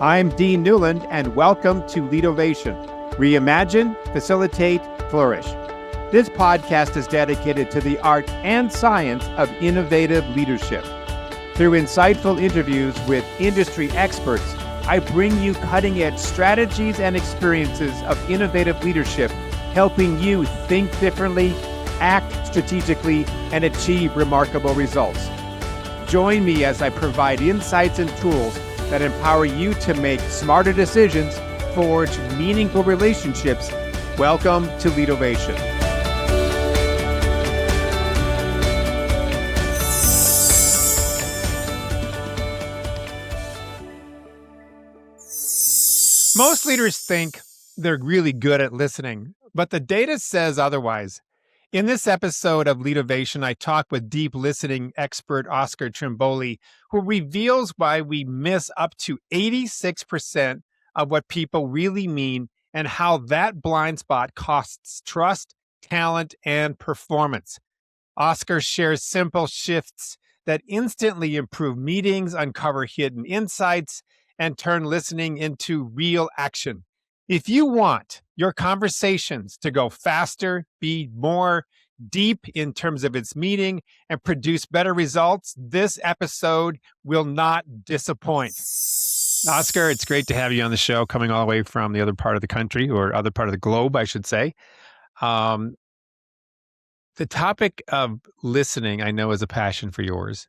I'm Dean Newland, and welcome to Leadovation. Reimagine, facilitate, flourish. This podcast is dedicated to the art and science of innovative leadership. Through insightful interviews with industry experts, I bring you cutting-edge strategies and experiences of innovative leadership, helping you think differently, act strategically, and achieve remarkable results. Join me as I provide insights and tools that empower you to make smarter decisions, forge meaningful relationships. Welcome to Leadovation. Most leaders think they're really good at listening, but the data says otherwise. In this episode of Leadovation, I talk with deep listening expert Oscar Trimboli, who reveals why we miss up to 86% of what people really mean and how that blind spot costs trust, talent, and performance. Oscar shares simple shifts that instantly improve meetings, uncover hidden insights, and turn listening into real action. If you want your conversations to go faster, be more deep in terms of its meaning, and produce better results, this episode will not disappoint. Oscar, it's great to have you on the show, coming all the way from the other part of the country, or other part of the globe, I should say. The topic of listening, I know, is a passion for yours.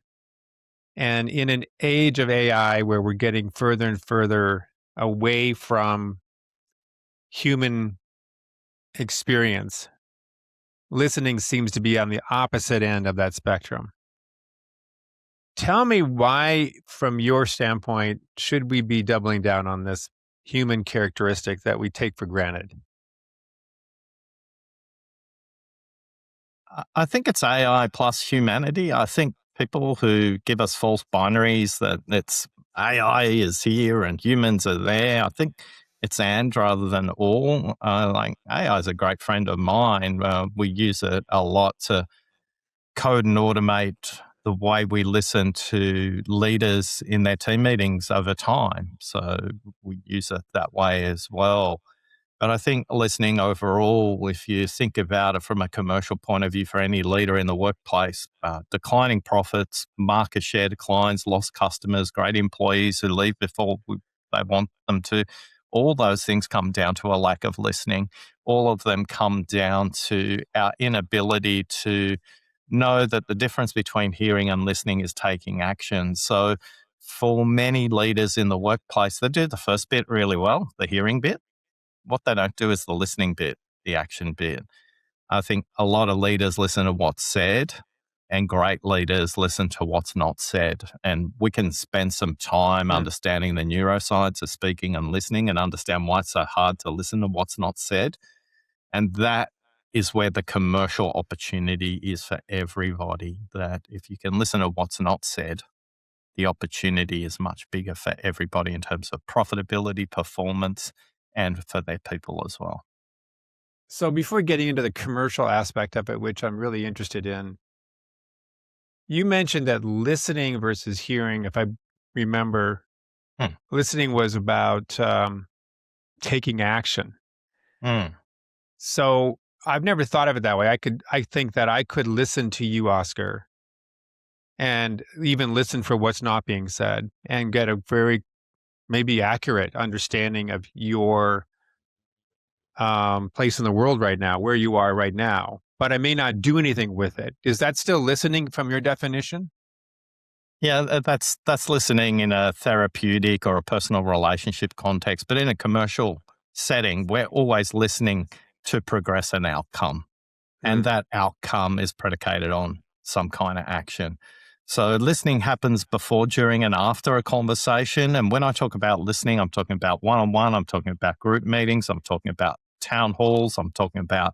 And in an age of AI where we're getting further and further away from human experience, listening seems to be on the opposite end of that spectrum. Tell me why, from your standpoint, should we be doubling down on this human characteristic that we take for granted? I think it's AI plus humanity. I think people who give us false binaries that it's AI is here and humans are there, I think it's and rather than all. Like AI is a great friend of mine. We use it a lot to code and automate the way we listen to leaders in their team meetings over time. So we use it that way as well. But I think listening overall, if you think about it from a commercial point of view for any leader in the workplace, declining profits, market share declines, lost customers, great employees who leave before they want them to, all those things come down to a lack of listening. All of them come down to our inability to know that the difference between hearing and listening is taking action. So for many leaders in the workplace, they do the first bit really well, the hearing bit. What they don't do is the listening bit, the action bit. I think a lot of leaders listen to what's said, and great leaders listen to what's not said. And we can spend some time understanding the neuroscience of speaking and listening and understand why it's so hard to listen to what's not said. And that is where the commercial opportunity is for everybody, that if you can listen to what's not said, the opportunity is much bigger for everybody in terms of profitability, performance, and for their people as well. So before getting into the commercial aspect of it, which I'm really interested in, you mentioned that listening versus hearing, if I remember, listening was about taking action. So I've never thought of it that way. I think that I could listen to you, Oscar, and even listen for what's not being said and get a very maybe accurate understanding of your place in the world right now, where you are right now, but I may not do anything with it. Is that still listening from your definition? Yeah, that's listening in a therapeutic or a personal relationship context, but in a commercial setting, we're always listening to progress an outcome, and that outcome is predicated on some kind of action. So listening happens before, during, and after a conversation. And when I talk about listening, I'm talking about one-on-one, I'm talking about group meetings, I'm talking about town halls, I'm talking about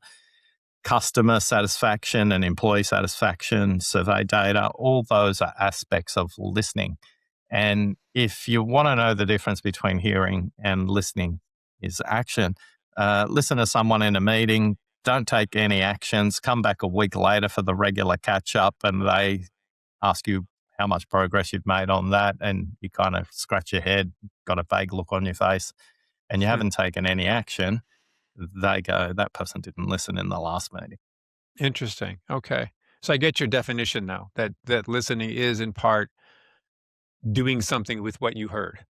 customer satisfaction and employee satisfaction, survey data. All those are aspects of listening. And if you want to know the difference between hearing and listening is action, listen to someone in a meeting, don't take any actions, come back a week later for the regular catch-up, and they ask you, how much progress you've made on that, and you kind of scratch your head, got a vague look on your face, and you haven't taken any action, they go, that person didn't listen in the last meeting. Interesting. Okay. So I get your definition now that listening is in part doing something with what you heard.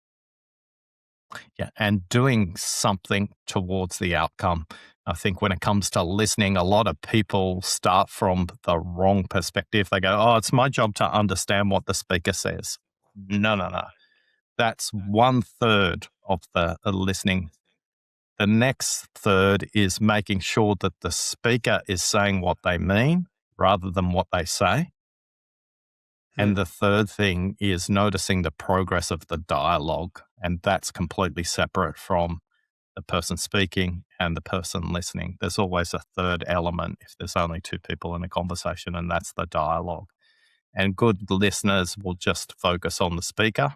Yeah, and doing something towards the outcome. I think when it comes to listening, a lot of people start from the wrong perspective. They go, oh, it's my job to understand what the speaker says. No, no, no. That's 1/3 of the listening. The next third is making sure that the speaker is saying what they mean rather than what they say. Hmm. And the third thing is noticing the progress of the dialogue. And that's completely separate from the person speaking and the person listening. There's always a third element if there's only two people in a conversation, and that's the dialogue. And good listeners will just focus on the speaker,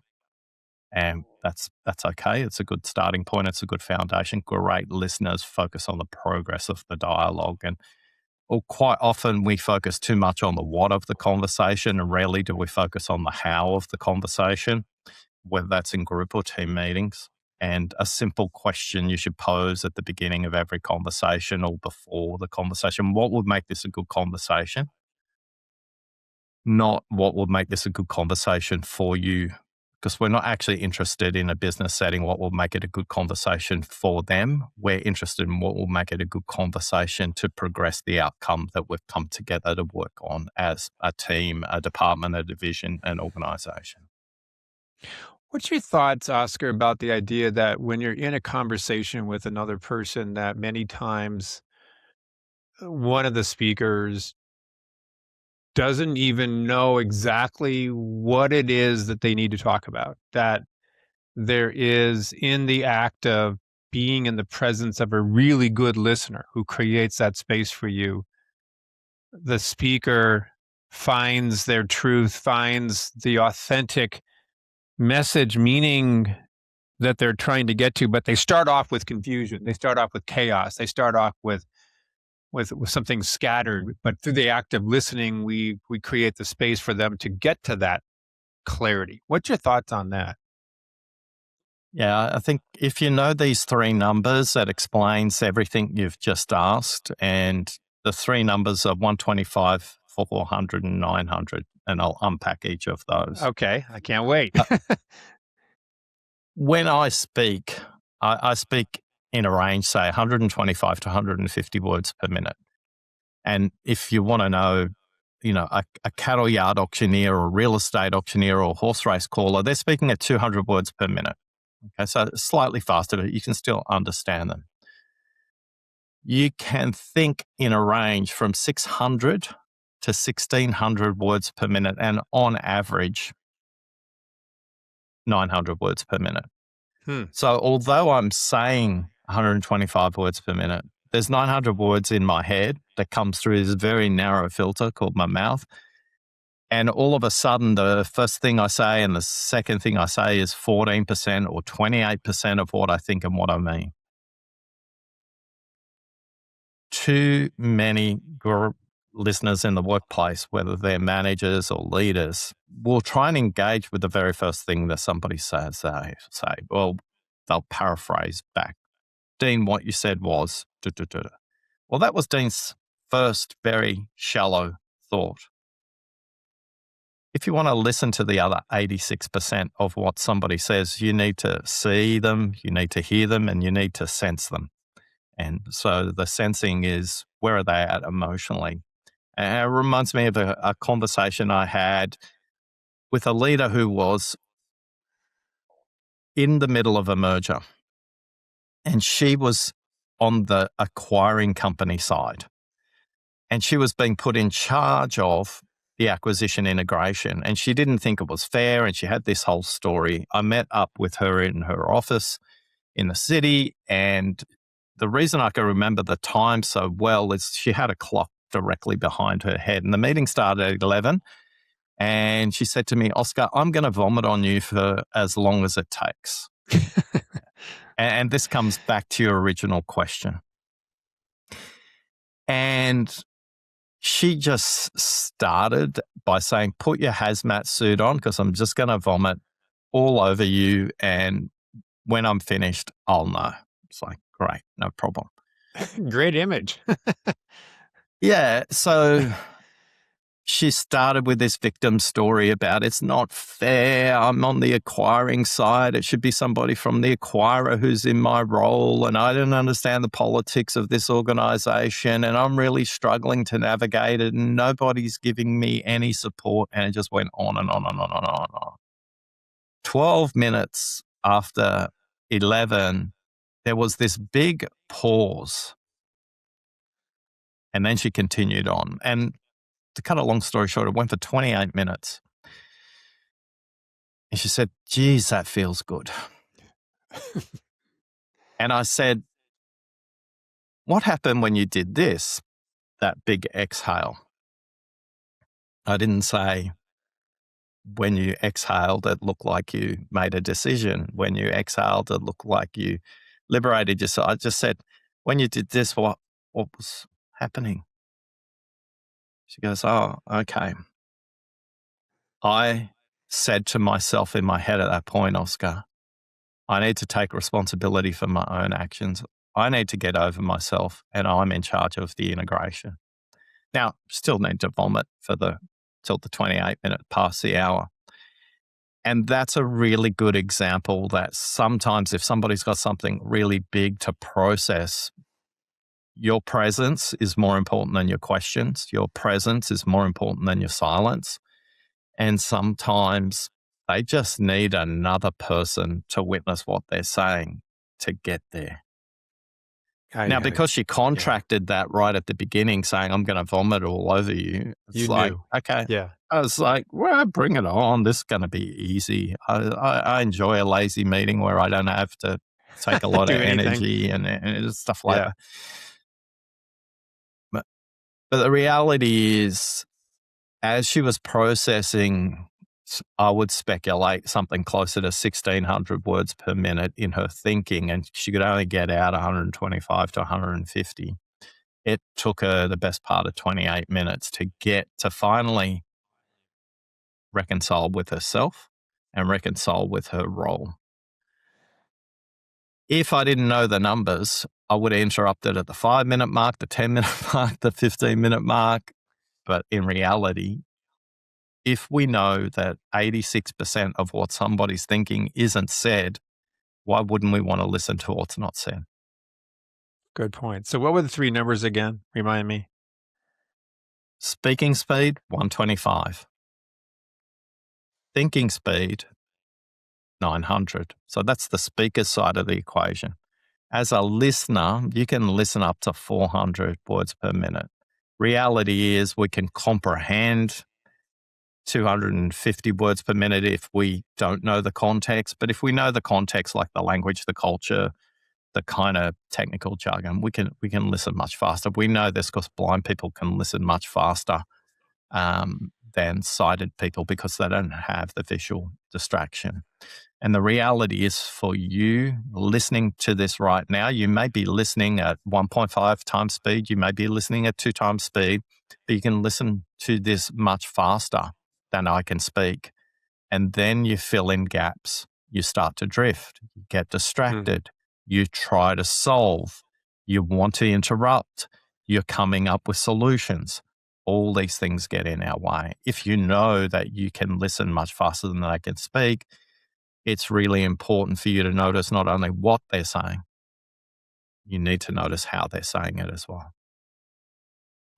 and that's okay. It's a good starting point. It's a good foundation. Great listeners focus on the progress of the dialogue. And quite often we focus too much on the what of the conversation, and rarely do we focus on the how of the conversation, whether that's in group or team meetings. And a simple question you should pose at the beginning of every conversation or before the conversation: what would make this a good conversation? Not what would make this a good conversation for you, because we're not actually interested in a business setting what will make it a good conversation for them. We're interested in what will make it a good conversation to progress the outcome that we've come together to work on as a team, a department, a division, an organization. What's your thoughts, Oscar, about the idea that when you're in a conversation with another person, that many times one of the speakers doesn't even know exactly what it is that they need to talk about? That there is, in the act of being in the presence of a really good listener who creates that space for you, the speaker finds their truth, finds the authentic message, meaning that they're trying to get to, but they start off with confusion. They start off with chaos. They start off with something scattered. But through the act of listening, we create the space for them to get to that clarity. What's your thoughts on that? Yeah, I think if you know these three numbers, that explains everything you've just asked. And the three numbers are 125, 400, and 900. And I'll unpack each of those. Okay, I can't wait. When I speak, I speak in a range, say 125 to 150 words per minute. And if you want to know, a cattle yard auctioneer or a real estate auctioneer or a horse race caller, they're speaking at 200 words per minute. Okay, so slightly faster, but you can still understand them. You can think in a range from 600 to 1600 words per minute, and on average, 900 words per minute. So although I'm saying 125 words per minute, there's 900 words in my head that comes through this very narrow filter called my mouth. And all of a sudden, the first thing I say and the second thing I say is 14% or 28% of what I think and what I mean. Too many listeners in the workplace, whether they're managers or leaders, will try and engage with the very first thing that somebody says. They say, well, they'll paraphrase back. Dean, what you said was, duh, duh, duh. Well, that was Dean's first very shallow thought. If you want to listen to the other 86% of what somebody says, you need to see them, you need to hear them, and you need to sense them. And so the sensing is, where are they at emotionally? And it reminds me of a conversation I had with a leader who was in the middle of a merger. And she was on the acquiring company side. And she was being put in charge of the acquisition integration. And she didn't think it was fair. And she had this whole story. I met up with her in her office in the city. And the reason I can remember the time so well is she had a clock directly behind her head. And the meeting started at 11. And she said to me, Oscar, I'm going to vomit on you for as long as it takes. And this comes back to your original question. And she just started by saying, put your hazmat suit on because I'm just going to vomit all over you. And when I'm finished, I'll know. It's like, great, no problem. Great image. Yeah. So she started with this victim story about it's not fair. I'm on the acquiring side. It should be somebody from the acquirer who's in my role. And I don't understand the politics of this organization. And I'm really struggling to navigate it. And nobody's giving me any support. And it just went on and on and on and on and on. 12 minutes after 11, there was this big pause. And then she continued on. And to cut a long story short, it went for 28 minutes. And she said, geez, that feels good. And I said, what happened when you did this, that big exhale? I didn't say, when you exhaled, it looked like you made a decision. When you exhaled, it looked like you liberated yourself. I just said, when you did this, what was happening? She goes, oh, okay. I said to myself in my head at that point, Oscar, I need to take responsibility for my own actions. I need to get over myself and I'm in charge of the integration. Now, still need to vomit till the 28-minute past the hour. And that's a really good example that sometimes if somebody's got something really big to process, your presence is more important than your questions. Your presence is more important than your silence. And sometimes they just need another person to witness what they're saying to get there. Now, because she contracted that right at the beginning, saying, I'm going to vomit all over you, it's like, knew. okay. Yeah. I was like, well, bring it on. This is going to be easy. I enjoy a lazy meeting where I don't have to take a lot of energy and stuff like that. But the reality is, as she was processing, I would speculate something closer to 1,600 words per minute in her thinking, and she could only get out 125 to 150. It took her the best part of 28 minutes to get to finally reconcile with herself and reconcile with her role. If I didn't know the numbers, I would have interrupted at the 5-minute mark, the 10-minute mark, the 15-minute mark. But in reality, if we know that 86% of what somebody's thinking isn't said, why wouldn't we want to listen to what's not said? Good point. So what were the three numbers again? Remind me. Speaking speed, 125. Thinking speed, 900. So that's the speaker side of the equation. As a listener, you can listen up to 400 words per minute. Reality is we can comprehend 250 words per minute if we don't know the context. But if we know the context, like the language, the culture, the kind of technical jargon, we can listen much faster. We know this because blind people can listen much faster than sighted people because they don't have the visual distraction. And the reality is for you listening to this right now, you may be listening at 1.5 times speed, you may be listening at 2 times speed, but you can listen to this much faster than I can speak. And then you fill in gaps. You start to drift, you get distracted, you try to solve, you want to interrupt, you're coming up with solutions. All these things get in our way. If you know that you can listen much faster than they can speak, it's really important for you to notice not only what they're saying, you need to notice how they're saying it as well.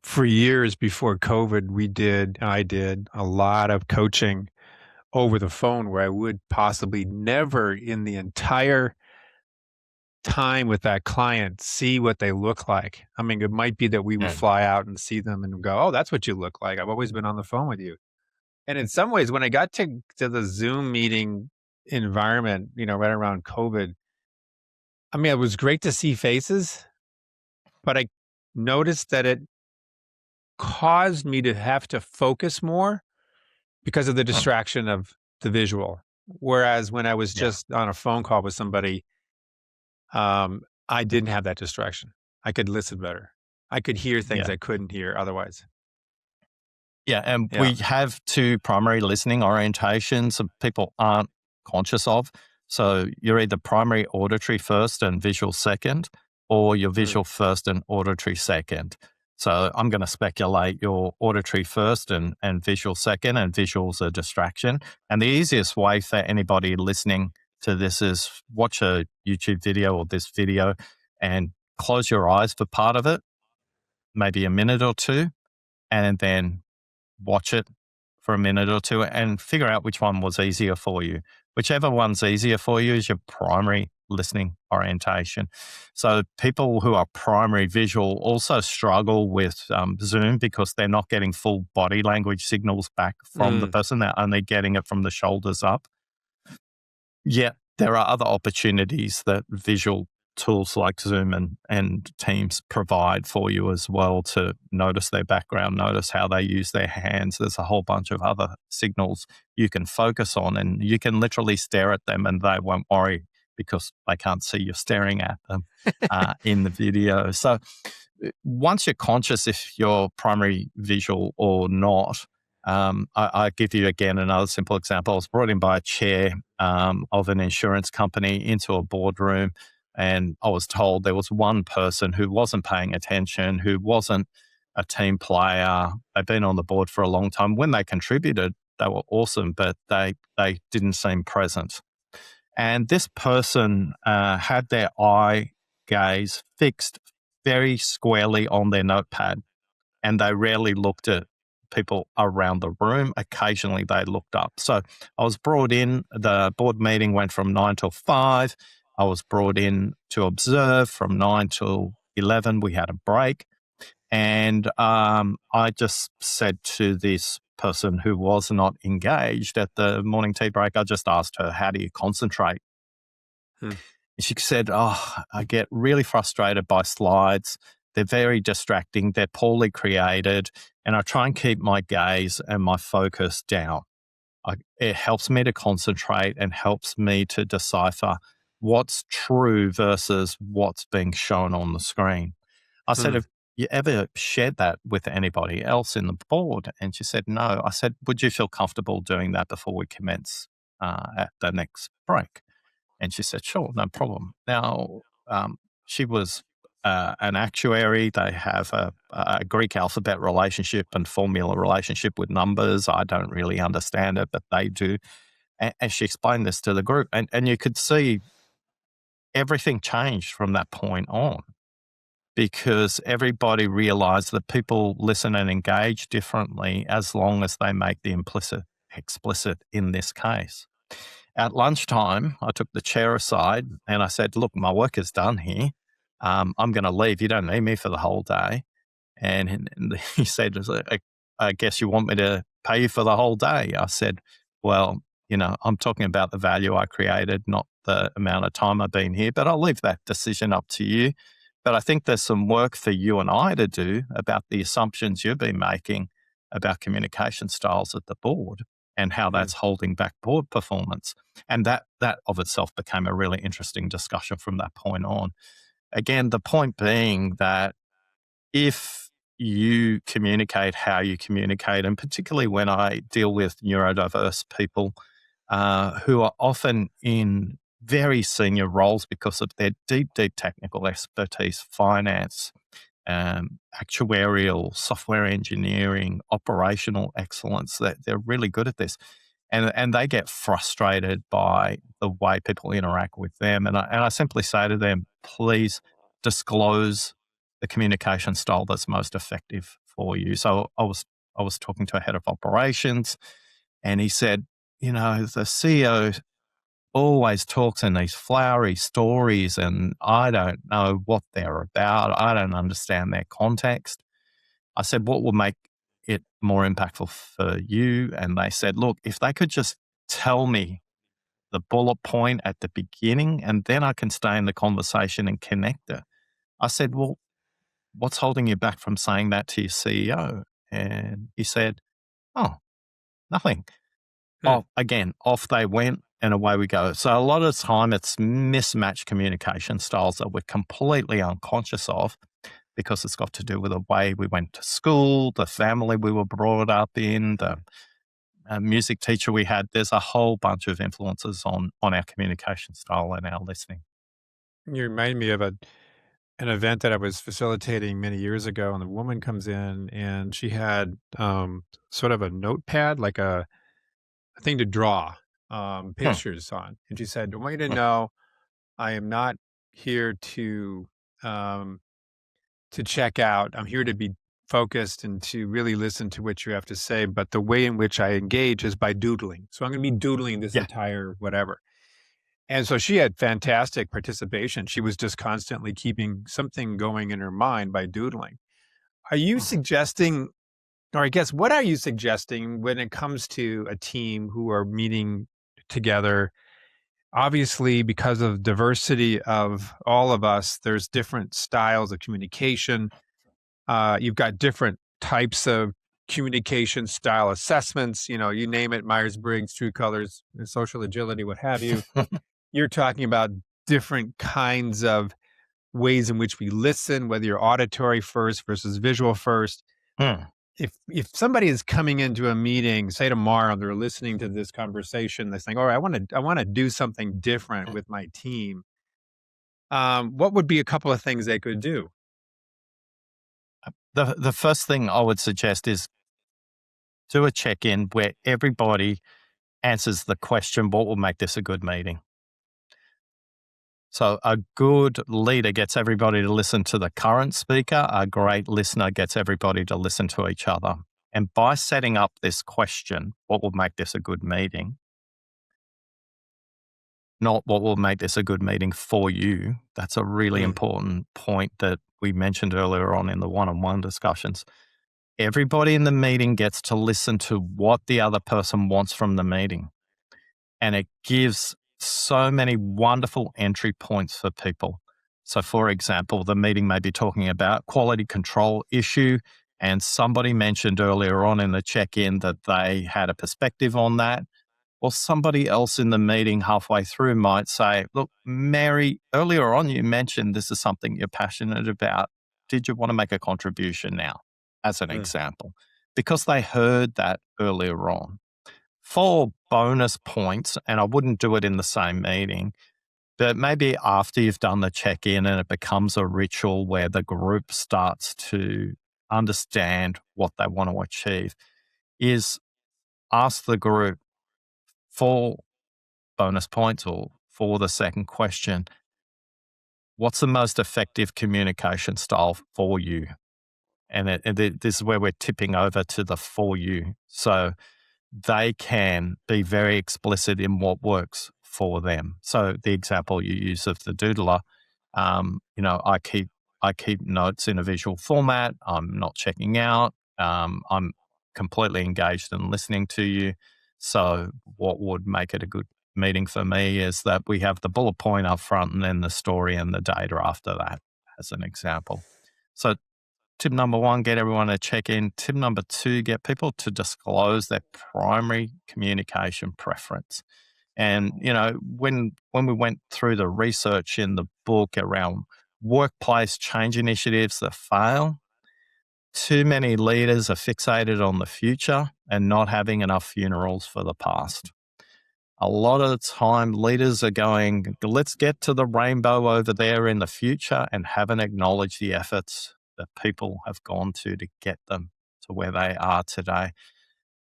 For years before COVID, I did a lot of coaching over the phone where I would possibly never in the entire time with that client see what they look like. I mean, it might be that we would fly out and see them and go, oh, that's what you look like. I've always been on the phone with you. And in some ways, when I got to the Zoom meeting environment, right around COVID, I mean, it was great to see faces, but I noticed that it caused me to have to focus more because of the distraction of the visual. Whereas when I was just on a phone call with somebody, I didn't have that distraction. I could listen better. I could hear things I couldn't hear otherwise. Yeah, and Yeah. we have two primary listening orientations that people aren't conscious of. So you're either primary auditory first and visual second, or you're visual first and auditory second. So I'm going to speculate you're auditory first and visual second, and visual's a distraction. And the easiest way for anybody listening to this is watch a YouTube video or this video and close your eyes for part of it, maybe a minute or two, and then watch it for a minute or two and figure out which one was easier for you. Whichever one's easier for you is your primary listening orientation. So people who are primary visual also struggle with Zoom because they're not getting full body language signals back from the person. They're only getting it from the shoulders up. Yet there are other opportunities that visual tools like Zoom and Teams provide for you as well to notice their background, notice how they use their hands. There's a whole bunch of other signals you can focus on, and you can literally stare at them and they won't worry because they can't see you staring at them in the video. So once you're conscious if you're primary visual or not, I give you again another simple example. I was brought in by a chair of an insurance company into a boardroom, and I was told there was one person who wasn't paying attention, who wasn't a team player. They'd been on the board for a long time. When they contributed, they were awesome, but they didn't seem present. And this person had their eye gaze fixed very squarely on their notepad, and they rarely looked at people around the room. Occasionally they looked up. So I was brought in, the board meeting went from 9 till 5. I was brought in to observe from 9 till 11. We had a break. And I just said to this person who was not engaged at the morning tea break, I just asked her, how do you concentrate? And she said, I get really frustrated by slides. They're very distracting. They're poorly created. And I try and keep my gaze and my focus down. It helps me to concentrate and helps me to decipher what's true versus what's being shown on the screen. I said, have you ever shared that with anybody else in the board? And she said, no. I said, would you feel comfortable doing that before we commence at the next break? And she said, sure, no problem. Now, she was an actuary. They have a Greek alphabet relationship and formula relationship with numbers. I don't really understand it, but they do. And she explained this to the group. And you could see everything changed from that point on because everybody realized that people listen and engage differently as long as they make the implicit explicit in this case. At lunchtime, I took the chair aside and I said, look, my work is done here. I'm going to leave. You don't need me for the whole day. And he said, I guess you want me to pay you for the whole day. I said, well, I'm talking about the value I created, not the amount of time I've been here, but I'll leave that decision up to you. But I think there's some work for you and I to do about the assumptions you've been making about communication styles at the board and how that's holding back board performance. And that of itself became a really interesting discussion from that point on. Again, the point being that if you communicate how you communicate, and particularly when I deal with neurodiverse people who are often in very senior roles because of their deep technical expertise, finance, actuarial, software engineering, operational excellence, they're really good at this. And they get frustrated by the way people interact with them. And I simply say to them, please disclose the communication style that's most effective for you. So I was talking to a head of operations, and he said, the CEO always talks in these flowery stories, and I don't know what they're about. I don't understand their context. I said, what will make it more impactful for you? And they said, look, if they could just tell me the bullet point at the beginning, and then I can stay in the conversation and connect it. I said, well, what's holding you back from saying that to your CEO? And he said, oh, nothing. Again, off they went and away we go. So a lot of the time it's mismatched communication styles that we're completely unconscious of because it's got to do with the way we went to school, the family we were brought up in, the music teacher we had. There's a whole bunch of influences on our communication style and our listening. You remind me of an event that I was facilitating many years ago, and the woman comes in and she had sort of a notepad, like a thing to draw Hmm, pictures on. And she said, I want you to hmm, know I am not here um, to check out. I'm here to be focused and to really listen to what you have to say. But the way in which I engage is by doodling. So I'm going to be doodling this yeah. entire whatever. And so she had fantastic participation. She was just constantly keeping something going in her mind by doodling. Are you Mhm. suggesting, or I guess, what are you suggesting when it comes to a team who are meeting together? Obviously, because of diversity of all of us, there's different styles of communication. You've got different types of communication style assessments. You know, you name it: Myers Briggs, True Colors, social agility, what have you. You're talking about different kinds of ways in which we listen, whether you're auditory first versus visual first. Hmm. If somebody is coming into a meeting, say tomorrow, they're listening to this conversation, they're saying, "All right, I want to do something different with my team." What would be a couple of things they could do? The first thing I would suggest is do a check-in where everybody answers the question, what will make this a good meeting? So a good leader gets everybody to listen to the current speaker. A great listener gets everybody to listen to each other. And by setting up this question, what will make this a good meeting? Not what will make this a good meeting for you. That's a really Mm, important point that we mentioned earlier on in the one-on-one discussions. Everybody in the meeting gets to listen to what the other person wants from the meeting. And it gives so many wonderful entry points for people. So, for example, the meeting may be talking about quality control issue, and somebody mentioned earlier on in the check in that they had a perspective on that. Well, somebody else in the meeting halfway through might say, look, Mary, earlier on you mentioned this is something you're passionate about. Did you want to make a contribution now? As an mm. example, because they heard that earlier on. For bonus points, and I wouldn't do it in the same meeting, but maybe after you've done the check in and it becomes a ritual where the group starts to understand what they want to achieve, is ask the group for bonus points or for the second question, what's the most effective communication style for you? And this is where we're tipping over to the for you. So they can be very explicit in what works for them. So the example you use of the doodler, I keep notes in a visual format. I'm not checking out. I'm completely engaged in listening to you. So what would make it a good meeting for me is that we have the bullet point up front and then the story and the data after that, as an example. So tip number one, get everyone to check in. Tip number two, get people to disclose their primary communication preference. And, when we went through the research in the book around workplace change initiatives that fail, too many leaders are fixated on the future and not having enough funerals for the past. A lot of the time, leaders are going, let's get to the rainbow over there in the future and haven't acknowledged the efforts that people have gone to get them to where they are today.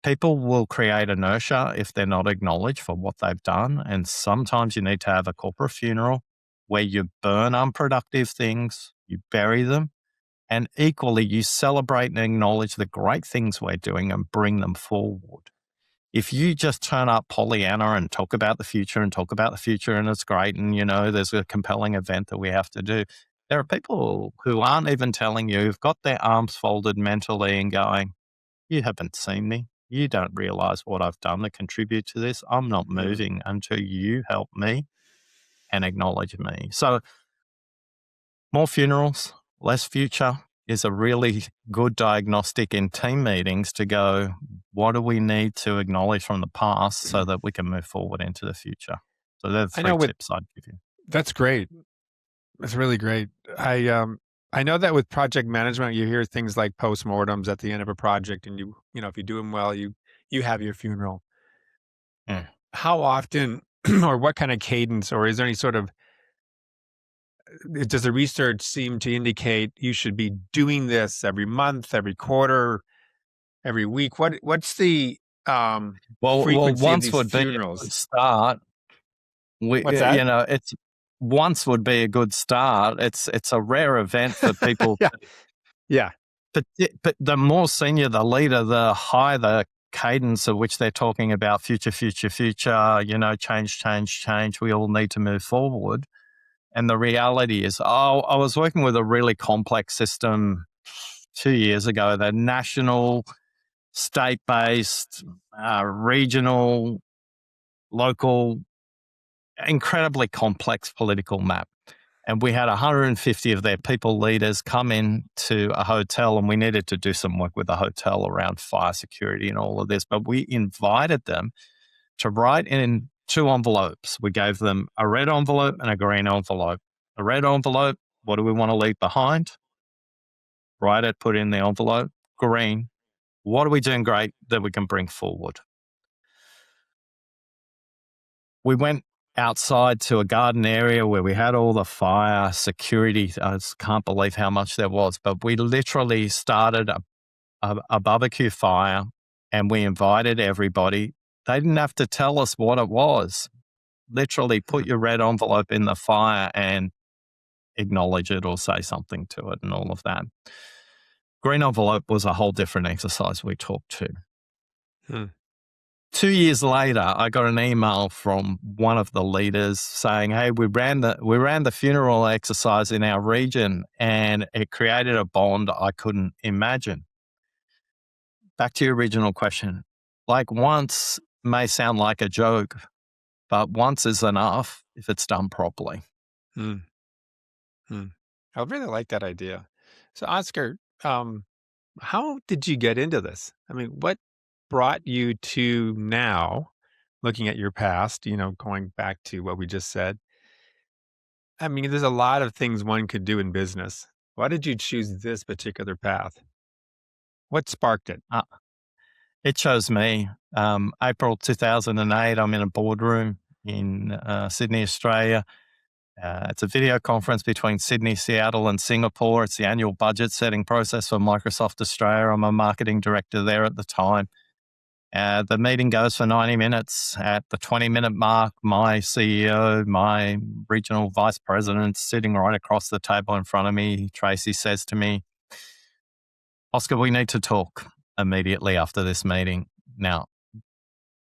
People will create inertia if they're not acknowledged for what they've done. And sometimes you need to have a corporate funeral where you burn unproductive things, you bury them, and equally you celebrate and acknowledge the great things we're doing and bring them forward. If you just turn up Pollyanna and talk about the future and talk about the future and it's great and, there's a compelling event that we have to do, there are people who aren't even telling you, who've got their arms folded mentally and going, you haven't seen me. You don't realize what I've done to contribute to this. I'm not Mm. moving until you help me and acknowledge me. So more funerals, less future is a really good diagnostic in team meetings to go, what do we need to acknowledge from the past so that we can move forward into the future? So they're the I three know tips I'd give you. that's great. That's really great. I I know that with project management, you hear things like postmortems at the end of a project, and if you do them well, you have your funeral. Mm. How often, or what kind of cadence, or is there any sort of does the research seem to indicate you should be doing this every month, every quarter, every week? What's the Well, frequency of once these would be a good funerals? start. What's that? It's once would be a good start. It's a rare event for people. Yeah, yeah. But the more senior the leader, the higher the cadence of which they're talking about future, future, future, change, change, change. We all need to move forward. And the reality is, I was working with a really complex system 2 years ago, the national, state-based, regional, local, incredibly complex political map. And we had 150 of their people leaders come in to a hotel, and we needed to do some work with the hotel around fire security and all of this. But we invited them to write in 2 envelopes. We gave them a red envelope and a green envelope. A red envelope, what do we want to leave behind? Write it, put it in the envelope. Green, what are we doing great that we can bring forward? We went outside to a garden area where we had all the fire security. I just can't believe how much there was, but we literally started a barbecue fire and we invited everybody. They didn't have to tell us what it was. Literally put your red envelope in the fire and acknowledge it or say something to it and all of that. Green envelope was a whole different exercise we talked to. Hmm. 2 years later, I got an email from one of the leaders saying, "Hey, we ran the funeral exercise in our region, and it created a bond I couldn't imagine." Back to your original question, like once may sound like a joke, but once is enough if it's done properly. Hmm. Hmm. I really like that idea. So, Oscar, um, how did you get into this? I mean, what brought you to now, looking at your past, going back to what we just said? I mean, there's a lot of things one could do in business. Why did you choose this particular path? What sparked it? Uh, it chose me. April 2008, I'm in a boardroom in Sydney, Australia. It's a video conference between Sydney, Seattle, and Singapore. It's the annual budget setting process for Microsoft Australia. I'm a marketing director there at the time. The meeting goes for 90 minutes. At the 20-minute mark, my CEO, my regional vice president, sitting right across the table in front of me, Tracy, says to me, "Oscar, we need to talk immediately after this meeting." Now,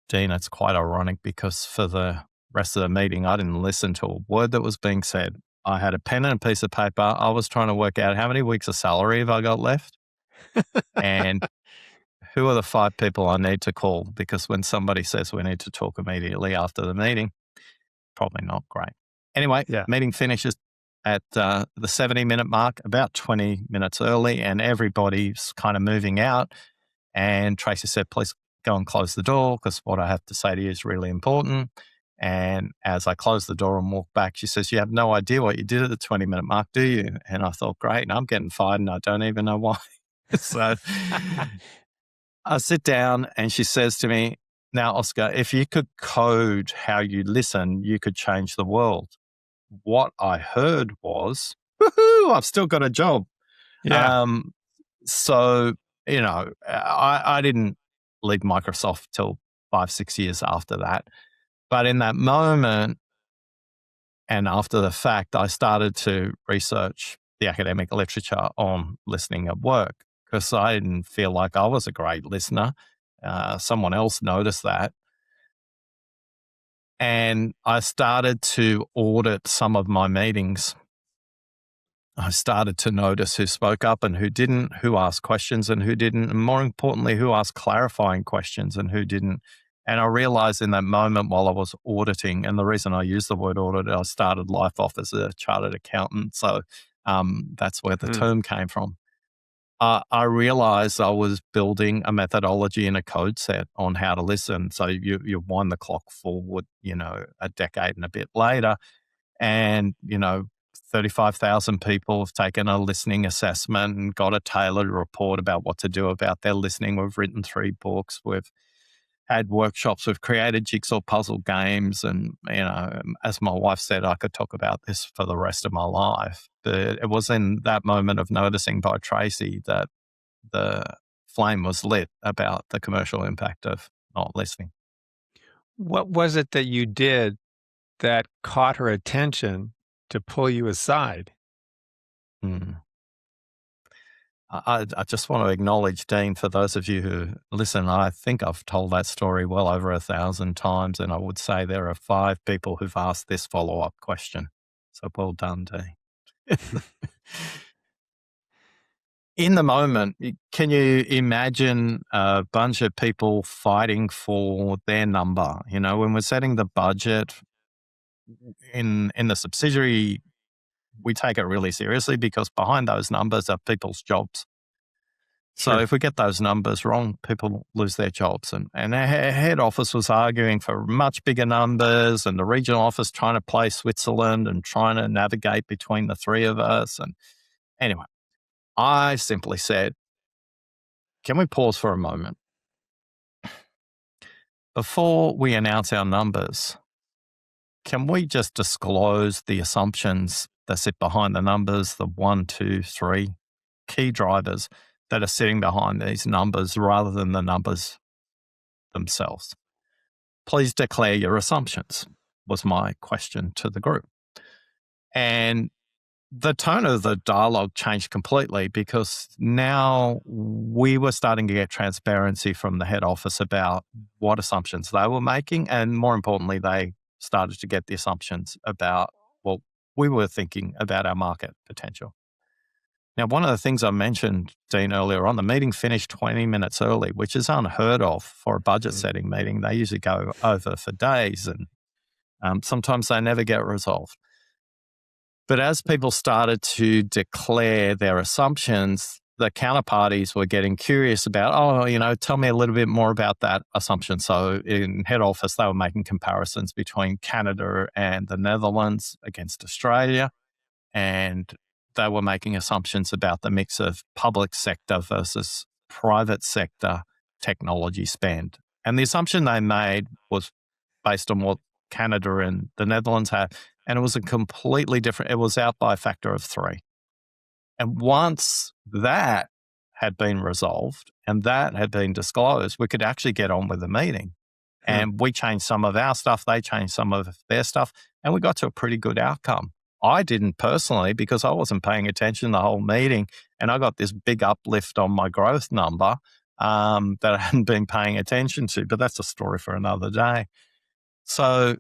Dean, it's quite ironic because for the rest of the meeting, I didn't listen to a word that was being said. I had a pen and a piece of paper. I was trying to work out how many weeks of salary have I got left and who are the 5 people I need to call, because when somebody says we need to talk immediately after the meeting, probably not great. Anyway, Yeah. meeting finishes at the 70-minute mark, about 20 minutes early, and everybody's kind of moving out. And Tracy said, "Please go and close the door because what I have to say to you is really important." And as I closed the door and walked back, she says, "You have no idea what you did at the 20-minute mark, do you?" And I thought, great, and I'm getting fired and I don't even know why. So I sit down and she says to me, "Now, Oscar, if you could code how you listen, you could change the world." What I heard was, "Woohoo, I've still got a job." Yeah. Um, so, I didn't leave Microsoft till 5, 6 years after that. But in that moment and after the fact, I started to research the academic literature on listening at work because I didn't feel like I was a great listener. Someone else noticed that. And I started to audit some of my meetings. I started to notice who spoke up and who didn't, who asked questions and who didn't, and more importantly, who asked clarifying questions and who didn't. And I realized in that moment while I was auditing, and the reason I use the word audit, I started life off as a chartered accountant. So that's where the Hmm. term came from. I realized I was building a methodology and a code set on how to listen. So you wind the clock forward, a decade and a bit later, and, 35,000 people have taken a listening assessment and got a tailored report about what to do about their listening. We've written 3 books. We've had workshops. We've created jigsaw puzzle games. And, as my wife said, I could talk about this for the rest of my life. But it was in that moment of noticing by Tracy that the flame was lit about the commercial impact of not listening. What was it that you did that caught her attention to pull you aside? I just want to acknowledge, Dean, for those of you who listen, I think I've told that story well over 1,000 times, and I would say there are 5 people who've asked this follow-up question. So well done, Dean. In the moment, can you imagine a bunch of people fighting for their number? When we're setting the budget in the subsidiary, we take it really seriously because behind those numbers are people's jobs. So Sure. if we get those numbers wrong, people lose their jobs. And our head office was arguing for much bigger numbers, and the regional office trying to play Switzerland and trying to navigate between the 3 of us. And anyway, I simply said, can we pause for a moment? Before we announce our numbers, can we just disclose the assumptions that sit behind the numbers, the 1, 2, 3 key drivers that are sitting behind these numbers rather than the numbers themselves? Please declare your assumptions, was my question to the group. And the tone of the dialogue changed completely because now we were starting to get transparency from the head office about what assumptions they were making. And more importantly, they started to get the assumptions about what we were thinking about our market potential. Now, one of the things I mentioned, Dean, earlier on, the meeting finished 20 minutes early, which is unheard of for a budget setting meeting. They usually go over for days, and sometimes they never get resolved. But as people started to declare their assumptions, the counterparties were getting curious about, tell me a little bit more about that assumption. So in head office, they were making comparisons between Canada and the Netherlands against Australia. And they were making assumptions about the mix of public sector versus private sector technology spend. And the assumption they made was based on what Canada and the Netherlands had. And it was a completely different, it was out by a factor of 3. And once that had been resolved and that had been disclosed, we could actually get on with the meeting. And we changed some of our stuff, they changed some of their stuff, and we got to a pretty good outcome. I didn't personally because I wasn't paying attention the whole meeting, and I got this big uplift on my growth number that I hadn't been paying attention to, but that's a story for another day. So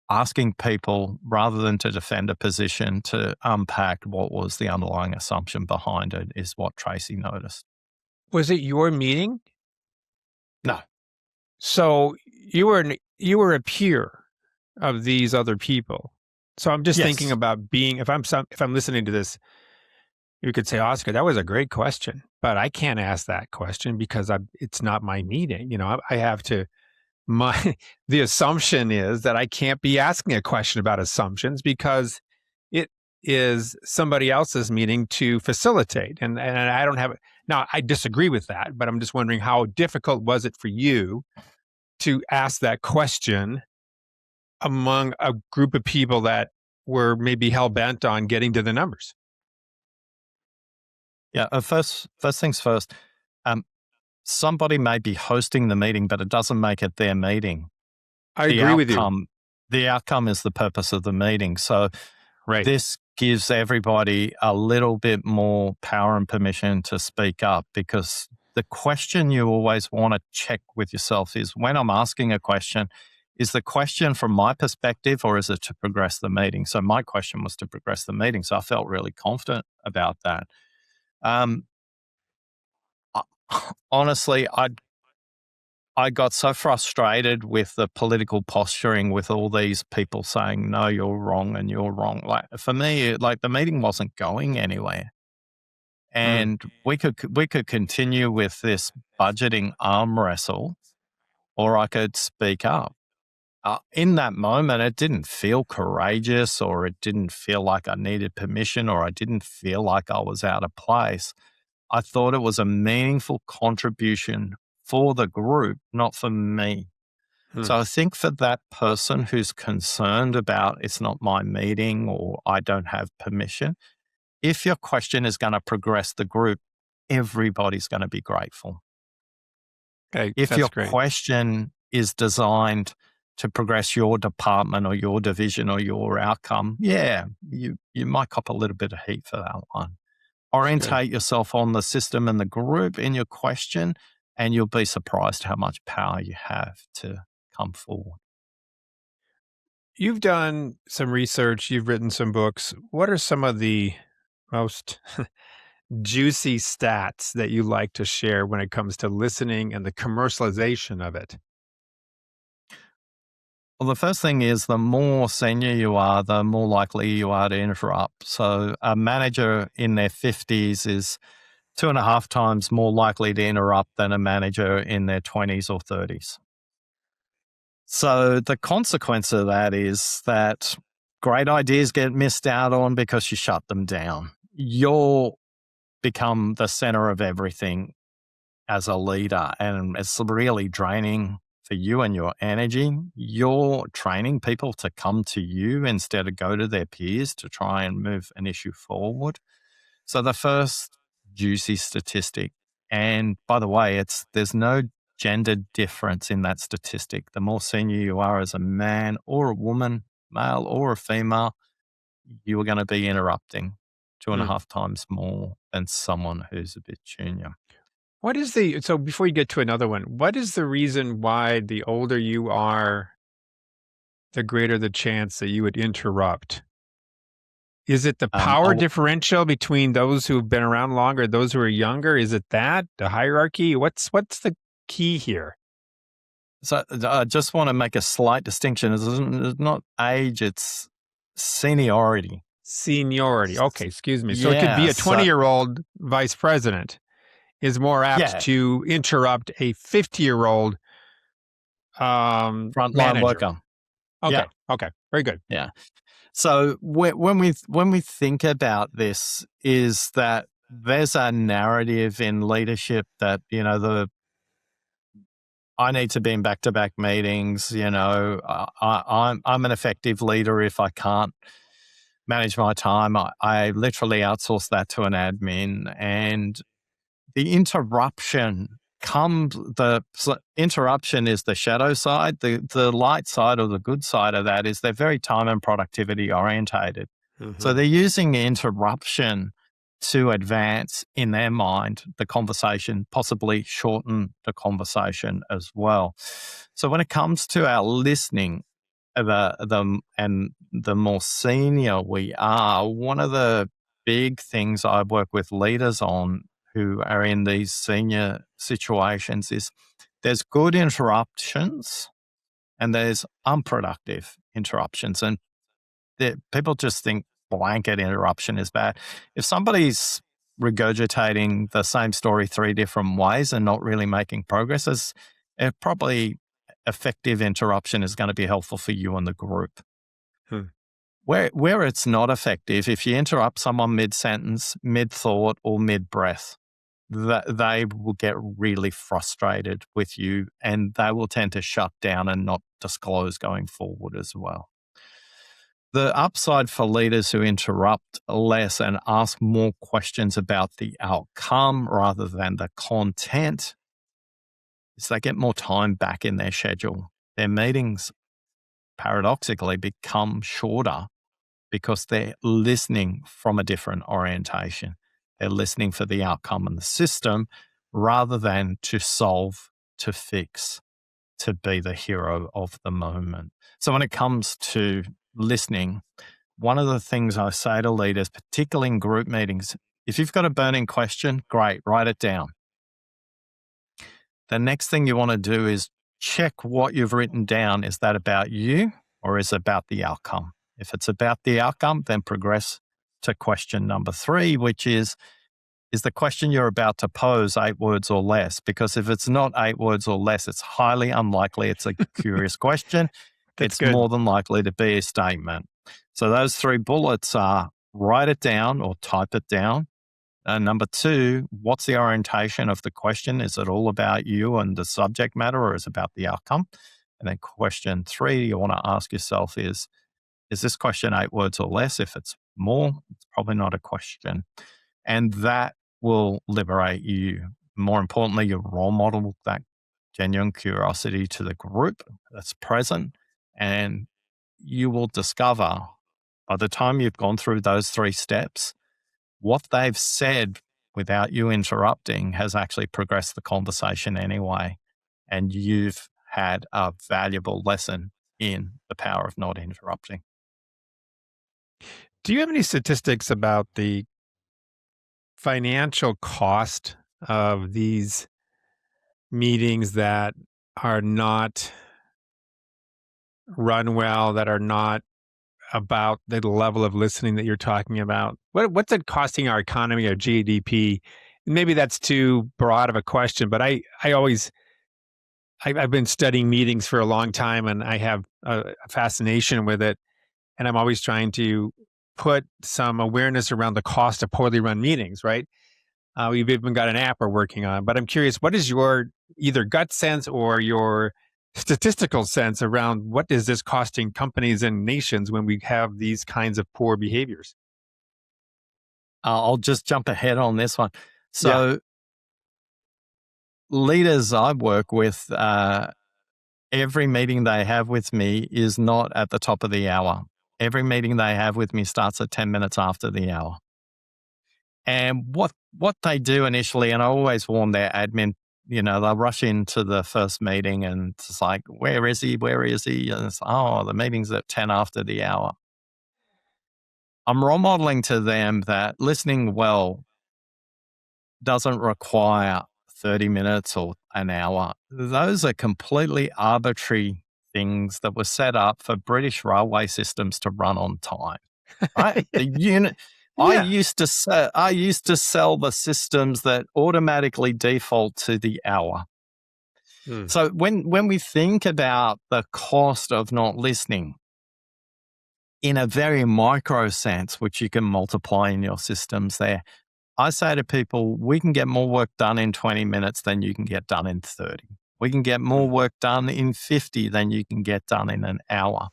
asking people, rather than to defend a position, to unpack what was the underlying assumption behind it is what Tracy noticed. Was it your meeting? No. So you were a peer of these other people. So I'm just thinking about being, if I'm listening to this, you could say, Oscar, that was a great question, but I can't ask that question because it's not my meeting. I have to, the assumption is that I can't be asking a question about assumptions because it is somebody else's meeting to facilitate. And I don't have it. Now, I disagree with that, but I'm just wondering how difficult was it for you to ask that question among a group of people that were maybe hell-bent on getting to the numbers? Yeah, first things first, somebody may be hosting the meeting, but it doesn't make it their meeting. I agree with you. The outcome is the purpose of the meeting. So this gives everybody a little bit more power and permission to speak up, because the question you always want to check with yourself is, when I'm asking a question, is the question from my perspective or is it to progress the meeting? So my question was to progress the meeting. So I felt really confident about that. Honestly, I got so frustrated with the political posturing with all these people saying, no, you're wrong and you're wrong. Like, for me, the meeting wasn't going anywhere. And we could continue with this budgeting arm wrestle, or I could speak up. in that moment, it didn't feel courageous, or it didn't feel like I needed permission, or I didn't feel like I was out of place. I thought it was a meaningful contribution for the group, not for me. So I think for that person who's concerned about it's not my meeting or I don't have permission, if your question is going to progress the group, everybody's going to be grateful. Okay, If that's your great. question is designed to progress your department or your division or your outcome, yeah, you might cop a little bit of heat for that one. Orientate yourself on the system and the group in your question, and you'll be surprised how much power you have to come forward. You've done some research, you've written some books. What are some of the most juicy stats that you like to share when it comes to listening and the commercialization of it? Well, the first thing is the more senior you are, the more likely you are to interrupt. So a manager in their 50s is 2.5 times more likely to interrupt than a manager in their 20s or 30s. So the consequence of that is that great ideas get missed out on because you shut them down. You'll become the center of everything as a leader, and it's really draining for you and your energy. You're training people to come to you instead of go to their peers to try and move an issue forward. So the first juicy statistic, and by the way, there's no gender difference in that statistic. The more senior you are as a man or a woman, male or a female, you are going to be interrupting 2.5 times more than someone who's a bit junior. So before you get to another one, what is the reason why the older you are, the greater the chance that you would interrupt? Is it the power I'll- differential between those who've been around longer, those who are younger? Is it that, the hierarchy? What's the key here? So I just want to make a slight distinction. It's not age, it's seniority. Seniority. Okay, excuse me. So it could be Yeah. a 20-year-old vice president is more apt Yeah. to interrupt a 50-year-old Frontline manager. worker. Okay. Yeah. Okay. Very good. Yeah. So when we think about this, is that there's a narrative in leadership that, I need to be in back-to-back meetings. I'm an effective leader if I can't manage my time. I literally outsource that to an admin, and the interruption interruption is the shadow side. The light side, or the good side of that, is they're very time and productivity orientated. So they're using interruption to advance in their mind the conversation, possibly shorten the conversation as well. So when it comes to our listening, the more senior we are, one of the big things I work with leaders on who are in these senior situations is there's good interruptions and there's unproductive interruptions. And people just think blanket interruption is bad. If somebody's regurgitating the same story 3 different ways and not really making progress, probably effective interruption is going to be helpful for you and the group. Where it's not effective, if you interrupt someone mid-sentence, mid-thought, or mid-breath, they will get really frustrated with you, and they will tend to shut down and not disclose going forward as well. The upside for leaders who interrupt less and ask more questions about the outcome rather than the content is they get more time back in their schedule. Their meetings paradoxically become shorter because they're listening from a different orientation. They're listening for the outcome and the system rather than to solve, to fix, to be the hero of the moment. So when it comes to listening, one of the things I say to leaders, particularly in group meetings, if you've got a burning question, great, write it down. The next thing you want to do is check what you've written down. Is that about you or is it about the outcome? If it's about the outcome, then progress to question number 3, which is the question you're about to pose 8 words or less? Because if it's not 8 words or less, it's highly unlikely it's a curious question. it's good. more than likely to be a statement. So those 3 bullets are write it down or type it down. Number 2, what's the orientation of the question? Is it all about you and the subject matter, or is it about the outcome? And then question 3, you want to ask yourself is this question 8 words or less? If it's more, it's probably not a question. And that will liberate you. More importantly, you role model that genuine curiosity to the group that's present, and you will discover by the time you've gone through those 3 steps, what they've said without you interrupting has actually progressed the conversation anyway. And you've had a valuable lesson in the power of not interrupting. Do you have any statistics about the financial cost of these meetings that are not run well, that are not about the level of listening that you're talking about? What's it costing our economy, our GDP? Maybe that's too broad of a question, but I've been studying meetings for a long time, and I have a fascination with it. And I'm always trying to put some awareness around the cost of poorly run meetings, right? We've even got an app we're working on. But I'm curious, what is your either gut sense or your statistical sense around what is this costing companies and nations when we have these kinds of poor behaviors? I'll just jump ahead on this one. Yeah. So leaders I work with, every meeting they have with me is not at the top of the hour. Every meeting they have with me starts at 10 minutes after the hour. And what they do initially, and I always warn their admin, they'll rush into the first meeting and it's like, where is he? Where is he? And it's, the meeting's at 10 after the hour. I'm role modeling to them that listening well doesn't require 30 minutes or an hour. Those are completely arbitrary things that were set up for British railway systems to run on time. Right? The unit. Yeah. I used to sell the systems that automatically default to the hour. So when we think about the cost of not listening in a very micro sense, which you can multiply in your systems there, I say to people, we can get more work done in 20 minutes than you can get done in 30. We can get more work done in 50 than you can get done in an hour.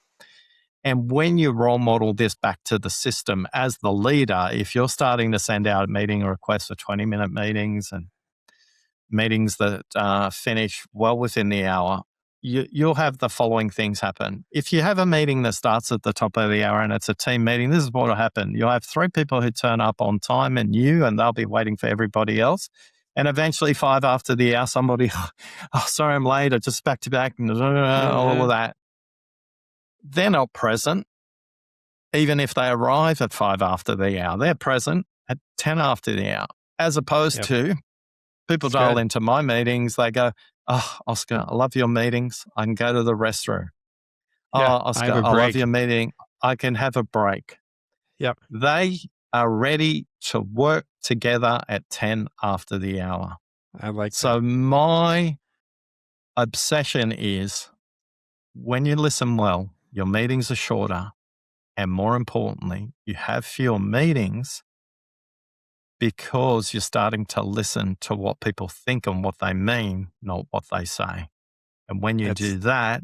And when you role model this back to the system as the leader, if you're starting to send out meeting requests for 20-minute meetings and meetings that finish well within the hour, you'll have the following things happen. If you have a meeting that starts at the top of the hour and it's a team meeting, this is what will happen. You'll have 3 people who turn up on time and they'll be waiting for everybody else. And eventually 5 after the hour, somebody, sorry, I'm late. I just back to back and all of that. They're not present. Even if they arrive at 5 after the hour, they're present at 10 after the hour, as opposed to people dial into my meetings. They go, Oscar, I love your meetings. I can go to the restroom. Oscar, I love your meeting. I can have a break. Yep. They are ready to work together at 10 after the hour. I like so that. My obsession is when you listen well, your meetings are shorter. And more importantly, you have fewer meetings because you're starting to listen to what people think and what they mean, not what they say. And when you do that,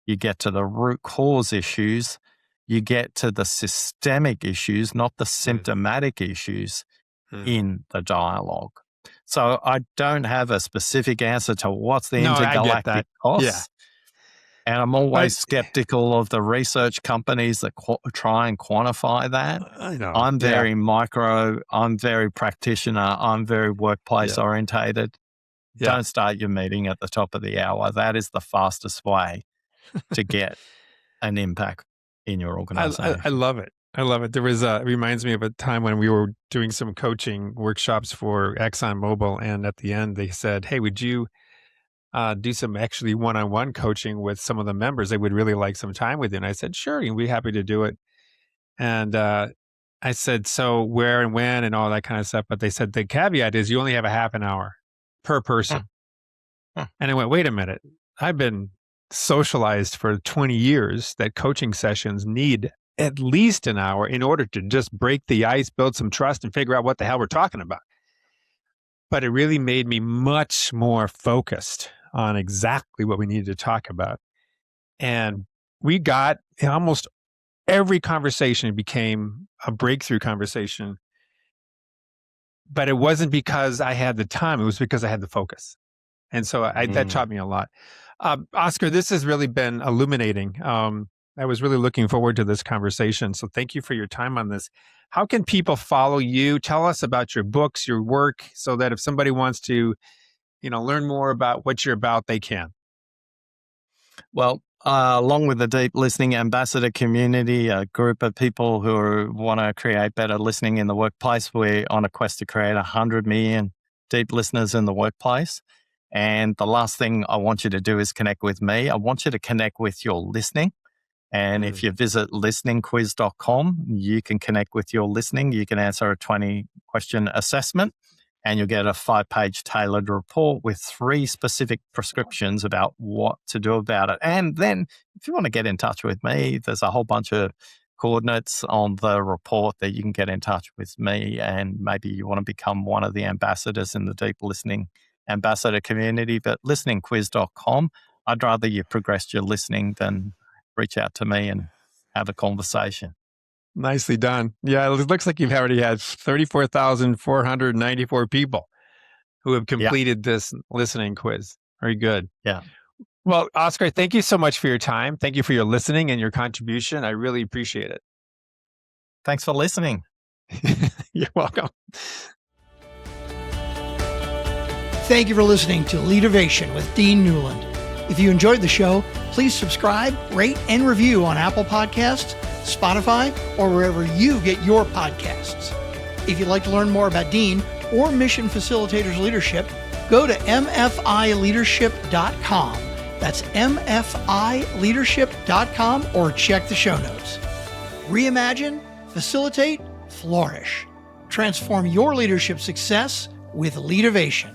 you get to the root cause issues. You get to the systemic issues, not the symptomatic issues in the dialogue. So I don't have a specific answer to what's the intergalactic cost. Yeah. And I'm always skeptical of the research companies that try and quantify that. I know. I'm very micro. I'm very practitioner. I'm very workplace orientated. Yeah. Don't start your meeting at the top of the hour. That is the fastest way to get an impact in your organization. I love it. I love it. There was it reminds me of a time when we were doing some coaching workshops for ExxonMobil, and at the end they said, "Hey, would you do some actually one-on-one coaching with some of the members? They would really like some time with you." And I said, "Sure, we'd be happy to do it." And I said, "So where and when and all that kind of stuff." But they said the caveat is you only have a half an hour per person. And I went, "Wait a minute. I've been socialized for 20 years that coaching sessions need at least an hour in order to just break the ice, build some trust, and figure out what the hell we're talking about. But it really made me much more focused on exactly what we needed to talk about. And we got almost every conversation became a breakthrough conversation. But it wasn't because I had the time. It was because I had the focus. And so that taught me a lot. Oscar, this has really been illuminating. I was really looking forward to this conversation. So thank you for your time on this. How can people follow you? Tell us about your books, your work, so that if somebody wants to, learn more about what you're about, they can. Well, along with the Deep Listening Ambassador community, a group of people who want to create better listening in the workplace, we're on a quest to create 100 million deep listeners in the workplace. And the last thing I want you to do is connect with me. I want you to connect with your listening. And if you visit listeningquiz.com, you can connect with your listening. You can answer a 20-question assessment, and you'll get a 5-page tailored report with 3 specific prescriptions about what to do about it. And then if you want to get in touch with me, there's a whole bunch of coordinates on the report that you can get in touch with me. And maybe you want to become one of the ambassadors in the Deep Listening Ambassador community. But listeningquiz.com, I'd rather you progress your listening than reach out to me and have a conversation. Nicely done. Yeah, it looks like you've already had 34,494 people who have completed this listening quiz. Very good. Yeah. Well, Oscar, thank you so much for your time. Thank you for your listening and your contribution. I really appreciate it. Thanks for listening. You're welcome. Thank you for listening to Leadervation with Dean Newlund. If you enjoyed the show, please subscribe, rate, and review on Apple Podcasts, Spotify, or wherever you get your podcasts. If you'd like to learn more about Dean or Mission Facilitators Leadership, go to mfileadership.com. That's mfileadership.com, or check the show notes. Reimagine, facilitate, flourish. Transform your leadership success with Leadervation.